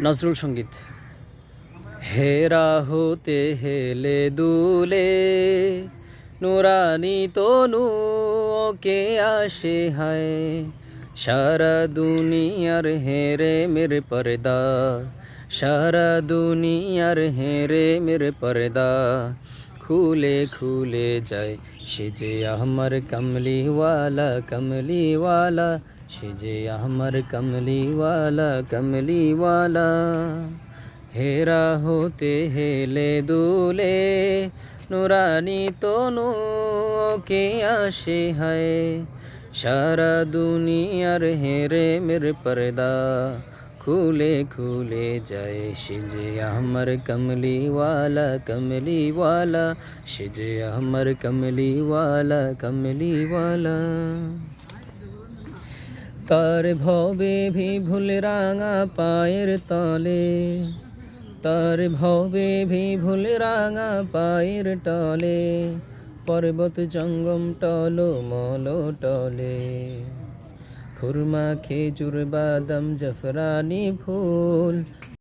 নজরুল সঙ্গীত। হেরা হতে হেলে দুলে নুরানি তনু ওকে আসে হায়, সারা দুনিয়ার হেরে মেরে পর্দা, সারা দুনিয়ার হেরে মেরে পর্দা খুলে খুলে যায়। সে যে আমার কমলিওয়ালা কমলিওয়ালা, সে যে আমার কমলিওয়ালা কমলিওয়ালা। হেরা হতে হেলে দুলে নুরানি তনু ওকে আসে হায়, সারা দুনিয়ার হেরে মেরে পর্দা খুলে খুলে যায়। সে যে আমার কমলিওয়ালা কমলিওয়ালা, সে যে আমার কমলিওয়ালা কমলিওয়ালা। তার ভবে বিভুল রাঙা পায়ের তলে, তার ভবে বিভুল রাঙা পায়ের তলে, পর্বত জঙ্গম টল মল টলে। খুরমা খেজুর বাদাম জাফরানি ফুল